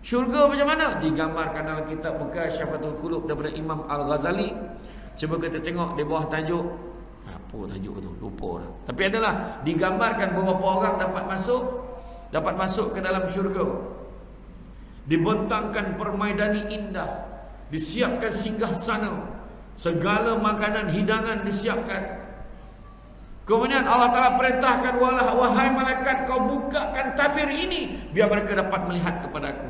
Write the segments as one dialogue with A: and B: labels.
A: Syurga macam mana? Digambarkan dalam kitab Mukasyafatul Qulub daripada Imam Al-Ghazali. Cuba kita tengok di bawah tajuk. Apa tajuk tu? Lupa dah. Tapi adalah digambarkan beberapa orang dapat masuk ke dalam syurga. Dibentangkan permaidani indah, disiapkan singgah sana, segala makanan hidangan disiapkan. Kemudian Allah Ta'ala perintahkan, wahai malaikat, kau bukakan tabir ini biar mereka dapat melihat kepada aku.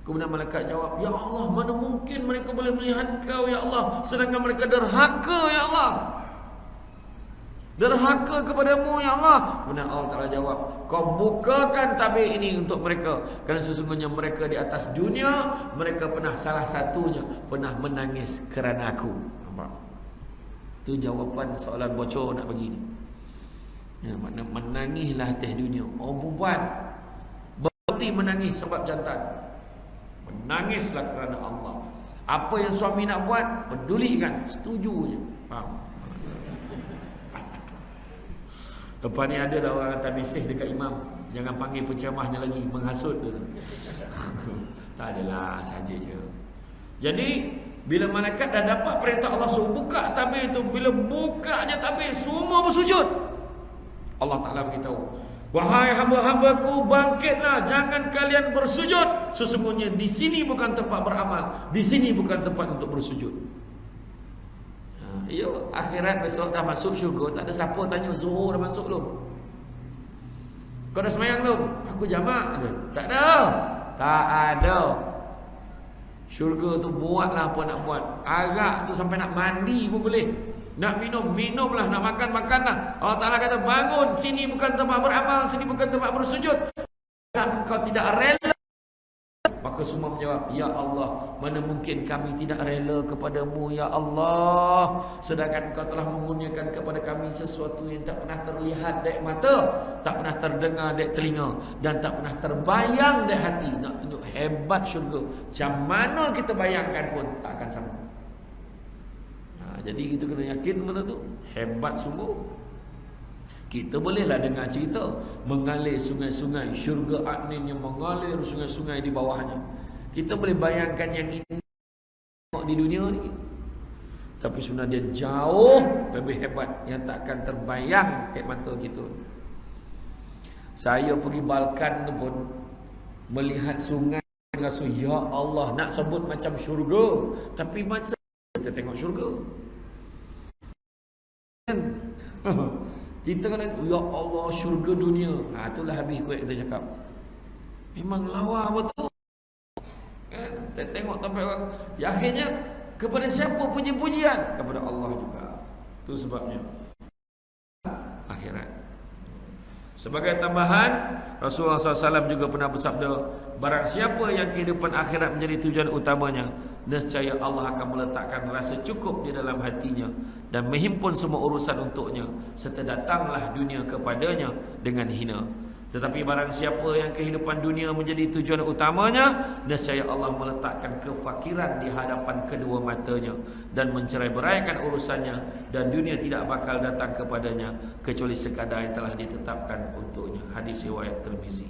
A: Kemudian malaikat jawab, ya Allah, mana mungkin mereka boleh melihat kau ya Allah, sedangkan mereka derhaka ya Allah, derhaka kepadamu ya Allah. Kemudian Allah Ta'ala jawab, kau bukakan tabir ini untuk mereka, kerana sesungguhnya mereka di atas dunia, mereka pernah salah satunya pernah menangis kerana aku. Nampak? Itu jawapan soalan bocor nak bagi ni. Ya, makna menangislah atas dunia. Oh, perempuan berhenti menangis sebab jantan. Menangislah kerana Allah. Apa yang suami nak buat, pedulikan, setuju je. Faham? Lepas ni ada dah orang hantar mesej dekat imam, jangan panggil penceramahnya lagi, menghasut dia. Tak adalah, saja je. Jadi bila malaikat dah dapat perintah Allah suruh buka tabir itu, bila bukanya tabir, semua bersujud. Allah Ta'ala beritahu, wahai hamba-hambaku, bangkitlah, jangan kalian bersujud. Sesungguhnya di sini bukan tempat beramal, di sini bukan tempat untuk bersujud. Ya, akhirat besok dah masuk syurga, tak ada siapa tanya Zuhur dah masuk belum, kau dah semayang belum, aku jamak ada. Tak ada, tak ada. Syurga tu buatlah apa nak buat. Arak tu sampai nak mandi pun boleh. Nak minum, minumlah. Nak makan, makanlah. Allah Ta'ala kata, bangun, sini bukan tempat beramal, sini bukan tempat bersujud. Engkau tidak rela. Maka semua menjawab, ya Allah, mana mungkin kami tidak rela kepadamu ya Allah, sedangkan Engkau telah mengurniakan kepada kami sesuatu yang tak pernah terlihat dari mata, tak pernah terdengar dari telinga, dan tak pernah terbayang dari hati. Nak tunjuk hebat syurga, macam mana kita bayangkan pun tak akan sama. Jadi kita kena yakin benda tu hebat sungguh. Kita bolehlah dengar cerita mengalir sungai-sungai syurga adnin yang mengalir sungai-sungai di bawahnya. Kita boleh bayangkan yang ini di dunia ni, tapi sebenarnya dia jauh lebih hebat yang takkan terbayang kat mata kita. Saya pergi Balkan tu pun melihat sungai, rasa ya Allah, nak sebut macam syurga, tapi macam kita tengok syurga. Kita kena, ya Allah, syurga dunia. Itulah habis kuat kita cakap. Memang lawa betul. Kan? Saya tengok tempat orang. Ya, akhirnya kepada siapa puji-pujian? Kepada Allah juga. Itu sebabnya. Akhirat. Sebagai tambahan, Rasulullah SAW juga pernah bersabda, barang siapa yang kehidupan akhirat menjadi tujuan utamanya, nescaya Allah akan meletakkan rasa cukup di dalam hatinya dan menghimpun semua urusan untuknya, serta datanglah dunia kepadanya dengan hina. Tetapi barang siapa yang kehidupan dunia menjadi tujuan utamanya, nescaya Allah meletakkan kefakiran di hadapan kedua matanya dan mencerai-beraikan urusannya, dan dunia tidak bakal datang kepadanya kecuali sekadar yang telah ditetapkan untuknya. Hadis riwayat Tirmizi.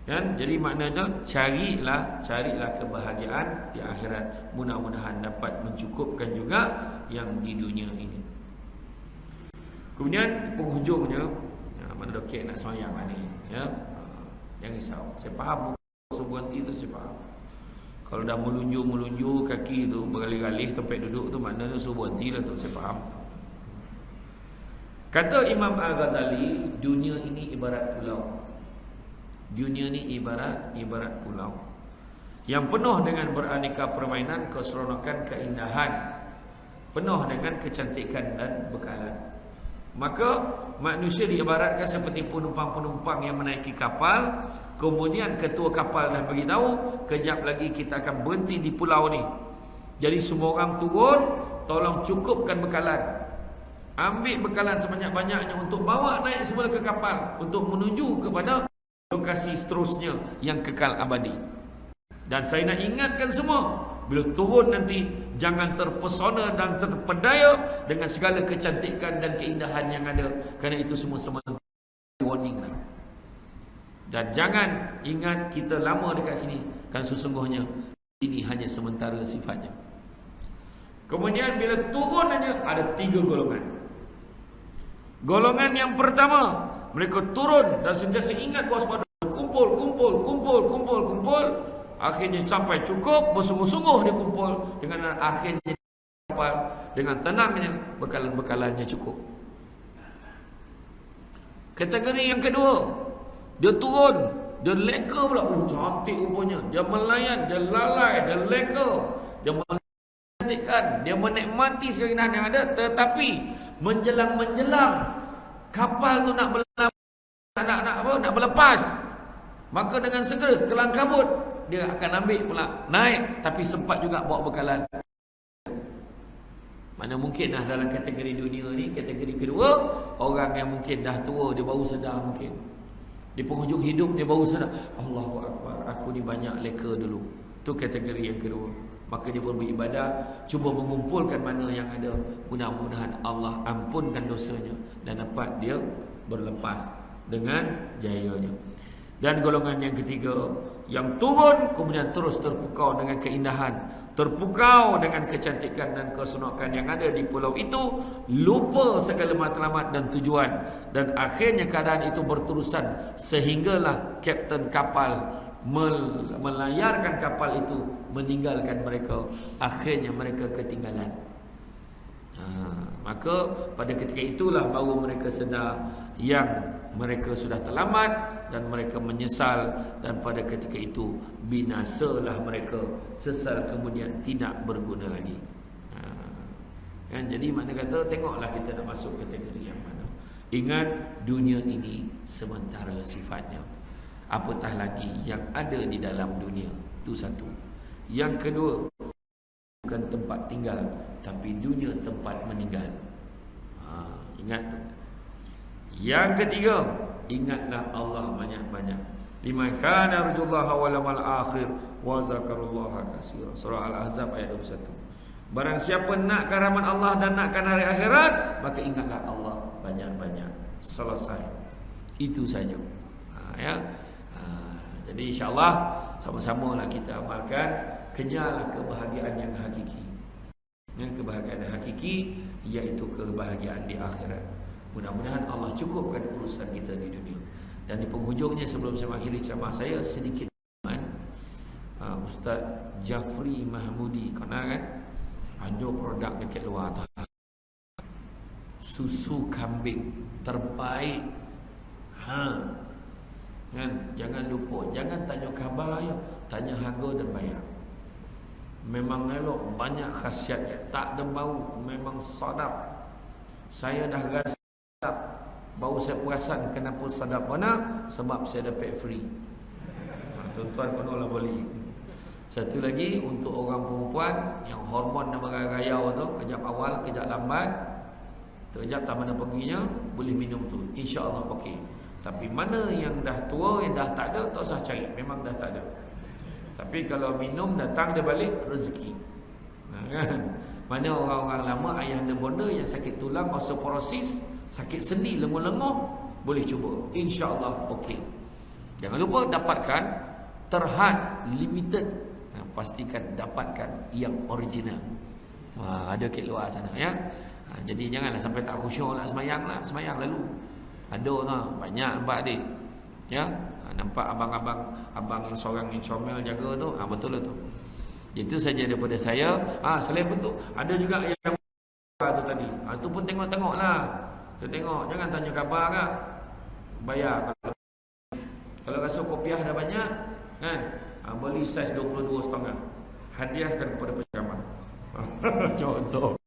A: Kan? Jadi maknanya carilah kebahagiaan di akhirat. Mudah-mudahan dapat mencukupkan juga yang di dunia ini. Kemudian penghujungnya, mana dokek nak semayang ni, ya, jangan risau. Saya faham subuh nanti tu, saya faham. Kalau dah melunjur kaki tu bergalih-galih tempat duduk tu, maknanya subuh nanti lah tu, saya faham. Kata Imam Al-Ghazali, dunia ini ibarat pulau. Dunia ni ibarat pulau yang penuh dengan beraneka permainan, keseronokan, keindahan, penuh dengan kecantikan dan bekalan. Maka manusia diibaratkan seperti penumpang-penumpang yang menaiki kapal. Kemudian ketua kapal dah beritahu, kejap lagi kita akan berhenti di pulau ni. Jadi semua orang turun, tolong cukupkan bekalan, ambil bekalan sebanyak-banyaknya untuk bawa naik semula ke kapal, untuk menuju kepada lokasi seterusnya yang kekal abadi. Dan saya nak ingatkan semua, bila turun nanti, jangan terpesona dan terpedaya dengan segala kecantikan dan keindahan yang ada, kerana itu semua sementara. Warning lah. Dan jangan ingat kita lama dekat sini, kan sesungguhnya ini hanya sementara sifatnya. Kemudian bila turun aja ada 3 golongan. Golongan yang pertama, mereka turun dan sentiasa ingat waspada, kumpul. Akhirnya sampai cukup, bersungguh-sungguh dia kumpul, dengan akhirnya kapal dengan tenangnya, bekalan-bekalannya cukup. Kategori yang kedua, dia turun, dia leka pula. Cantik rupanya. Dia melayan, dia lalai, dia leka, dia mencantikkan, dia menikmati keindahan yang ada. Tetapi menjelang kapal tu nak berlepas, maka dengan segera kelang kabut dia akan ambil pula naik, tapi sempat juga bawa bekalan. Mana mungkin dah dalam kategori dunia ni, kategori kedua, orang yang mungkin dah tua, dia baru sedar mungkin. Di penghujung hidup dia baru sedar, Allahu Akbar, aku ni banyak leka dulu. Tu kategori yang kedua. Maka dia pun beribadah, cuba mengumpulkan mana yang ada. Mudah-mudahan Allah ampunkan dosanya dan dapat dia berlepas dengan jayanya. Dan golongan yang ketiga, yang turun kemudian terus terpukau dengan keindahan, terpukau dengan kecantikan dan keseronokan yang ada di pulau itu, lupa segala matlamat dan tujuan, dan akhirnya keadaan itu berterusan sehinggalah kapten kapal melayarkan kapal itu, meninggalkan mereka. Akhirnya mereka ketinggalan. Maka pada ketika itulah baru mereka sedar yang mereka sudah terlambat dan mereka menyesal, dan pada ketika itu binasalah mereka, sesal kemudian tidak berguna lagi. Kan, jadi mana kata, tengoklah kita nak masuk kategori yang mana. Ingat, dunia ini sementara sifatnya. Apatah lagi yang ada di dalam dunia. Itu satu. Yang kedua, bukan tempat tinggal, tapi dunia tempat meninggal. Ingat tu. Yang ketiga, ingatlah Allah banyak-banyak. Liman kana yarjullaha wal yawmal akhir wa zakarullaha katsiran. Surah Al-Ahzab ayat 21. Barang siapa nakkan rahmat Allah dan nakkan hari akhirat, maka ingatlah Allah banyak-banyak. Selesai. Itu saja. Ya. Jadi insya-Allah sama-samalah kita amalkan, kejarlah kebahagiaan yang hakiki. Yang kebahagiaan yang hakiki iaitu kebahagiaan di akhirat. Mudah-mudahan Allah cukupkan urusan kita di dunia. Dan di penghujungnya, sebelum saya mengakhiri ceramah saya, sedikit Ustaz Jafri Mahmudi, kenal kan? Ada produk dekat luar tu, susu kambing terbaik. Kan? Jangan lupa, jangan tanya khabar ya, tanya harga dan bayar. Memang elok, banyak khasiatnya, tak ada bau, memang sedap. Saya dah rasa, baru saya perasan kenapa sedap mana, sebab saya dapat free. Tuan-tuan konolah boleh. Satu lagi untuk orang perempuan yang hormon dan merayau tu, kejap awal, kejap lambat, kejap tak mana perginya, boleh minum tu, insya-Allah okey. Tapi mana yang dah tua, yang dah tak ada, tak usah cari, memang dah tak ada. Tapi kalau minum datang dia balik, rezeki. Kan? Mana orang-orang lama, ayah dan bonda yang sakit tulang, osteoporosis, sakit sendi, lenguh-lenguh, boleh cuba, insya-Allah okey. Jangan lupa dapatkan Terhad Limited. Pastikan dapatkan yang original. Ada kat luar sana ya. Jadi janganlah sampai tak khusyuk lah semayang lalu. Ada lah, banyak nampak adik. Ya, nampak abang yang seorang yang comel jaga tu, betul lah tu. Itu saja daripada saya. Selain itu ada juga yang tu tadi. Tu pun tengok-tengoklah. Tengok, jangan tanya khabar kan. Bayar kalau rasa kopiah dah banyak kan, beli saiz 22.5. Hadiahkan kepada penceramah. Contoh.